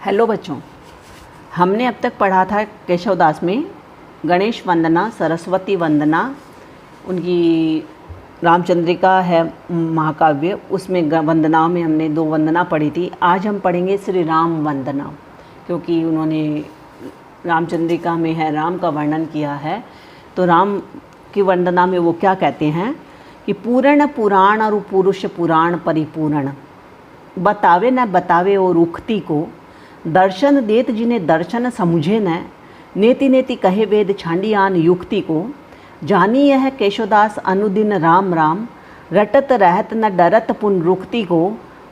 Hello बच्चों, हमने अब तक पढ़ा था केशवदास में गणेश वंदना, सरस्वती वंदना, उनकी रामचंद्रिका है महाकाव्य, उसमें वंदनाओं में हमने 2 वंदना पढ़ी थी। आज हम पढ़ेंगे श्री राम वंदना, क्योंकि उन्होंने रामचंद्रिका में है राम का वर्णन किया है। तो राम की वंदना में वो क्या कहते हैं कि पूर्ण पुराण और पुरुष पुराण परिपूर्ण, बतावे न बतावे और उक्ति को, दर्शन देत जिन्हें दर्शन समुझे न, नेति नेति कहे वेद छांडियान युक्ति को, जानी यह केशवदास अनुदिन राम राम, रटत रहत न डरत पुनरुक्ति को,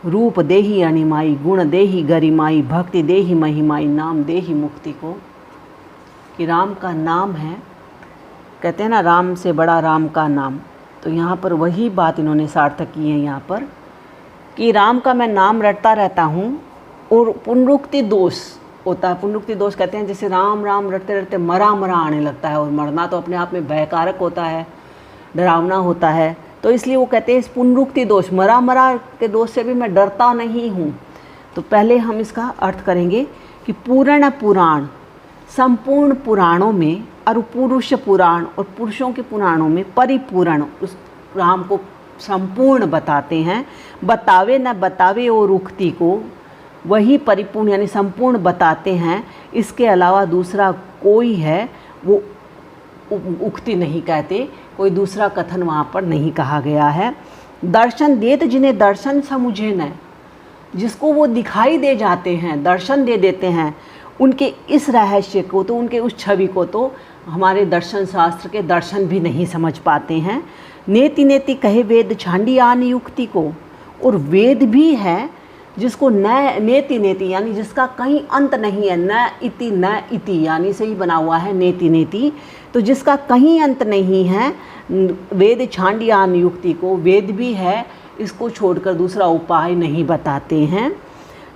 रूप देहि अणिमाई, गुण देहि गरिमाई, भक्ति देहि महिमाई, नाम देहि मुक्ति को। कि राम का नाम है, कहते हैं ना राम से बड़ा राम का नाम। तो यहाँ पर वही बात इन्होंने सार्थक की है यहाँ पर कि राम का मैं नाम रटता रहता हूँ और पुनरुक्ति दोष होता है। पुनरुक्ति दोष कहते हैं जैसे राम राम रटते रटते मरा मरा आने लगता है, और मरना तो अपने आप में भयकारक होता है, डरावना होता है। तो इसलिए वो कहते हैं इस पुनरुक्ति दोष, मरा मरा के दोष से भी मैं डरता नहीं हूँ। तो पहले हम इसका अर्थ करेंगे कि पूर्ण पुराण, संपूर्ण पुराणों में, और पुरुष पुराण और पुरुषों के पुराणों में परिपूर्ण, उस राम को संपूर्ण बताते हैं। बतावे न बतावे और उक्ति को, वही परिपूर्ण यानी संपूर्ण बताते हैं। इसके अलावा दूसरा कोई है वो उक्ति नहीं कहते, कोई दूसरा कथन वहाँ पर नहीं कहा गया है। दर्शन देत जिन्हें दर्शन समुझे न, जिसको वो दिखाई दे जाते हैं, दर्शन दे देते हैं, उनके इस रहस्य को, तो उनके उस छवि को तो हमारे दर्शन शास्त्र के दर्शन भी नहीं समझ पाते हैं। नेति नेति कहे वेद छांडियान युक्ति को, और वेद भी है जिसको न नेति नेति यानी जिसका कहीं अंत नहीं है, न इति यानी से ही बना हुआ है नेति नेति, तो जिसका कहीं अंत नहीं है। वेद छांडियान युक्ति को, वेद भी है, इसको छोड़कर दूसरा उपाय नहीं बताते हैं।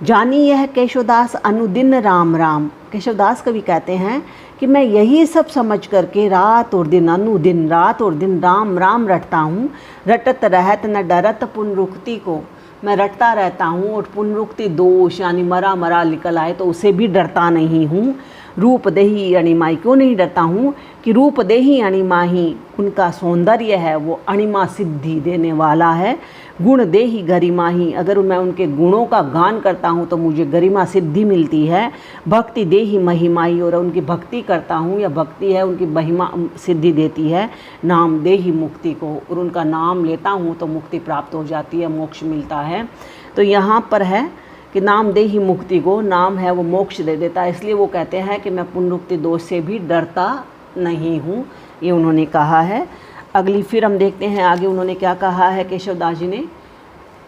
जानी यह केशवदास अनुदिन राम राम, केशवदास कवि कहते हैं कि मैं यही सब समझ करके रात और दिन, अनुदिन रात और दिन राम राम रटता हूँ। रटत रहत न डरत पुनरुक्ति को, मैं रटता रहता हूँ और पुनरुक्ति दोष यानी मरा मरा निकल आए तो उसे भी डरता नहीं हूँ। रूप देहि अणिमाई, क्यों नहीं डरता हूँ कि रूप देहि अणिमाही, उनका सौंदर्य है वो अणिमा सिद्धि देने वाला है। गुण देहि गरिमाही, अगर मैं उनके गुणों का गान करता हूँ तो मुझे गरिमा सिद्धि मिलती है। भक्ति देहि महिमाई, और उनकी भक्ति करता हूँ या भक्ति है उनकी महिमा सिद्धि देती है। नाम देहि मुक्ति को, और उनका नाम लेता हूँ तो मुक्ति प्राप्त हो जाती है, मोक्ष मिलता है। तो यहाँ पर है कि नाम देहि मुक्ति को, नाम है वो मोक्ष दे देता है, इसलिए वो कहते हैं कि मैं पुनरुक्ति दोष से भी डरता नहीं हूँ, ये उन्होंने कहा है। अगली फिर हम देखते हैं आगे उन्होंने क्या कहा है केशवदास जी ने।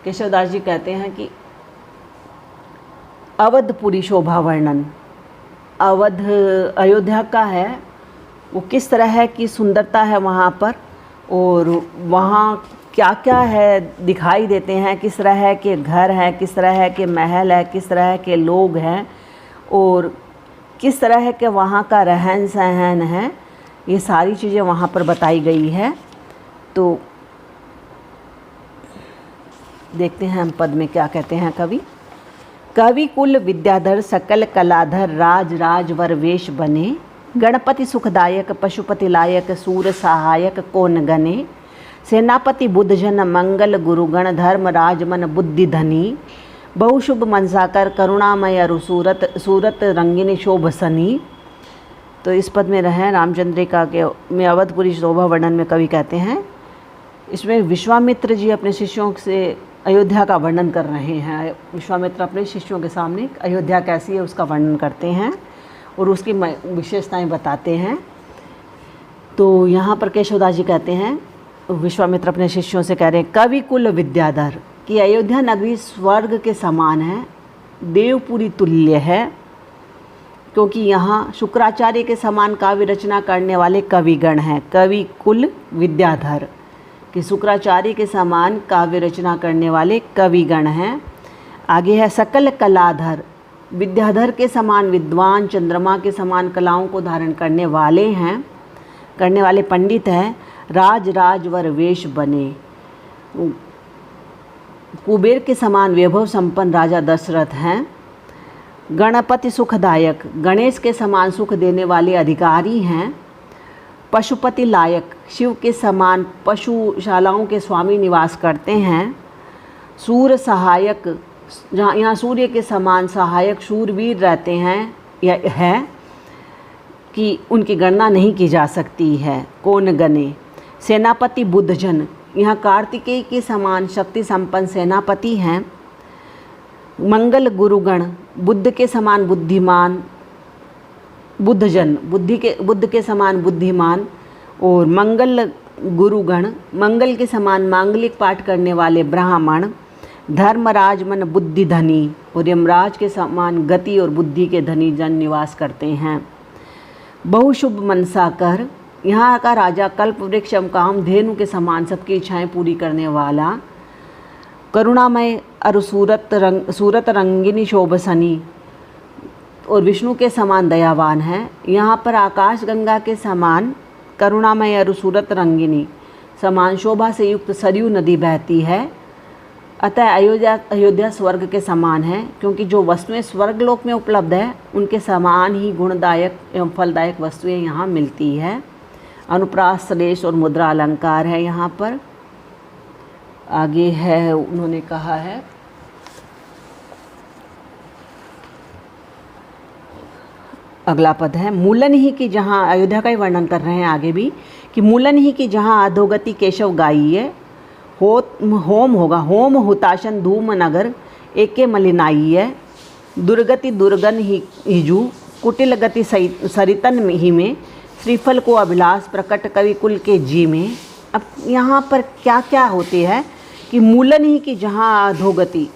केशवदास जी कहते हैं कि अवधपुरी शोभा वर्णन, अवध अयोध्या का है, वो किस तरह की सुंदरता है वहाँ पर, और वहाँ क्या क्या है दिखाई देते हैं, किस तरह के घर हैं, किस तरह के महल है, किस तरह के लोग हैं, और किस तरह के वहाँ का रहन सहन है, ये सारी चीज़ें वहाँ पर बताई गई है। तो देखते हैं हम पद में क्या कहते हैं कवि। कवि कुल विद्याधर सकल कलाधर, राज राजवर वेश बने, गणपति सुखदायक पशुपति लायक, सूर सहायक कौन गने, सेनापति बुद्धजन मंगल गुरुगण, धर्म राजमन बुद्धि धनी, बहुशुभ मनसाकर करुणामय अरु सूरत, सूरत रंगिनी शोभ सनी। तो इस पद में रहे रामचंद्रिका के में अवधपुरी शोभा वर्णन में कवि कहते हैं, इसमें विश्वामित्र जी अपने शिष्यों से अयोध्या का वर्णन कर रहे हैं। विश्वामित्र अपने शिष्यों के सामने अयोध्या कैसी है उसका वर्णन करते हैं और उसकी विशेषताएं बताते हैं। तो यहाँ पर केशवदास जी कहते हैं, विश्वामित्र अपने शिष्यों से कह रहे हैं, कवि कुल विद्याधर, कि अयोध्या नगरी स्वर्ग के समान है, देवपुरी तुल्य है, क्योंकि यहाँ शुक्राचार्य के समान काव्य रचना करने वाले कविगण हैं। कवि कुल विद्याधर, कि शुक्राचार्य के समान काव्य रचना करने वाले कविगण हैं। आगे है सकल कलाधर, विद्याधर के समान विद्वान, चंद्रमा के समान कलाओं को धारण करने वाले हैं, करने वाले पंडित हैं। राज राजवर वेश बने, कुबेर के समान वैभव संपन्न राजा दशरथ हैं। गणपति सुखदायक, गणेश के समान सुख देने वाले अधिकारी हैं। पशुपति लायक, शिव के समान पशुशालाओं के स्वामी निवास करते हैं। सूर्य सहायक, जहाँ यहाँ सूर्य के समान सहायक शूरवीर रहते हैं, यह है कि उनकी गणना नहीं की जा सकती है। कौन गणे। सेनापति बुद्धजन, यहाँ कार्तिकेय के समान शक्ति संपन्न सेनापति हैं। मंगल गुरुगण, बुद्ध के समान बुद्धिमान बुद्धजन, बुद्ध के समान बुद्धिमान। और मंगल गुरुगण, मंगल के समान मांगलिक पाठ करने वाले ब्राह्मण। धर्मराज मन बुद्धि धनी, और यमराज के समान गति और बुद्धि के धनी जन निवास करते हैं। बहुशुभ मनसा कर, यहाँ का राजा कल्प वृक्ष कामधेनु के समान सबकी इच्छाएं पूरी करने वाला। करुणामय अरु सूरत रंगिनी शोभसनी, और विष्णु के समान दयावान है। यहाँ पर आकाश गंगा के समान करुणामय अरु सूरत रंगिनी समान शोभा से युक्त सरयू नदी बहती है। अतः अयोध्या स्वर्ग के समान है, क्योंकि जो वस्तुएं स्वर्गलोक में उपलब्ध है उनके समान ही गुणदायक एवं फलदायक वस्तुएं यहाँ मिलती है। अनुप्रास सदेश और मुद्रा अलंकार है यहाँ पर। आगे है, उन्होंने कहा है अगला पद है मूलन ही की, जहाँ अयोध्या का ही वर्णन कर रहे हैं आगे भी, कि मूलन ही की जहाँ अधोगति केशव गाइए। होम होगा, होम हुताशन धूम नगर एके मलिनाइए। दुर्गति दुर्गन ही हिजू, कुटिल गति सरितन ही में। श्रीफल को अभिलाष प्रकट कवि कुल के जी में। अब यहाँ पर क्या क्या होते हैं कि मूलन ही की जहाँ अधोगति,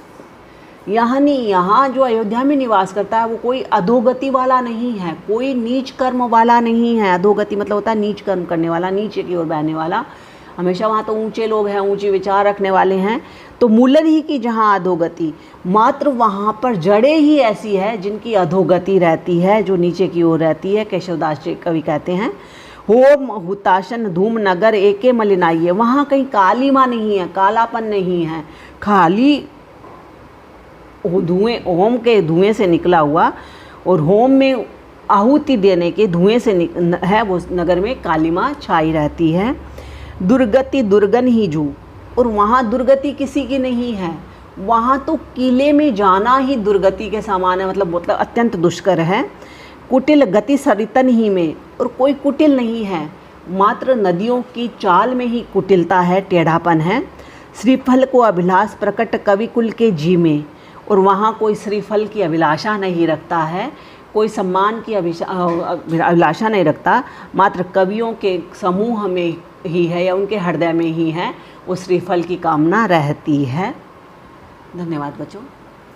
यहाँ नहीं, यहाँ जो अयोध्या में निवास करता है वो कोई अधोगति वाला नहीं है, कोई नीच कर्म वाला नहीं है। अधोगति मतलब होता है नीच कर्म करने वाला, नीचे की ओर बहने वाला। हमेशा वहाँ तो ऊंचे लोग हैं, ऊंचे विचार रखने वाले हैं। तो मूलन ही की जहाँ अधोगति, मात्र वहाँ पर जड़ें ही ऐसी है जिनकी अधोगति रहती है, जो नीचे की ओर रहती है। केशवदास जी कवि कहते हैं होम हुताशन धूम नगर एके मलिनाइए, वहाँ कहीं कालीमा नहीं है, कालापन नहीं है, खाली धुएं, होम के धुएं से निकला हुआ, और होम में आहुति देने के धुएं से है वो नगर में कालीमा छाई रहती है। दुर्गति दुर्गन ही जू, और वहाँ दुर्गति किसी की नहीं है, वहाँ तो किले में जाना ही दुर्गति के समान है, मतलब अत्यंत दुष्कर है। कुटिल गति सरितन ही में, और कोई कुटिल नहीं है, मात्र नदियों की चाल में ही कुटिलता है, टेढ़ापन है। श्रीफल को अभिलाष प्रकट कवि कुल के जी में, और वहाँ कोई श्रीफल की अभिलाषा नहीं रखता है, कोई सम्मान की अभिलाषा नहीं रखता, मात्र कवियों के समूह में ही है या उनके हृदय में ही है वो श्रीफल की कामना रहती है। धन्यवाद बच्चों।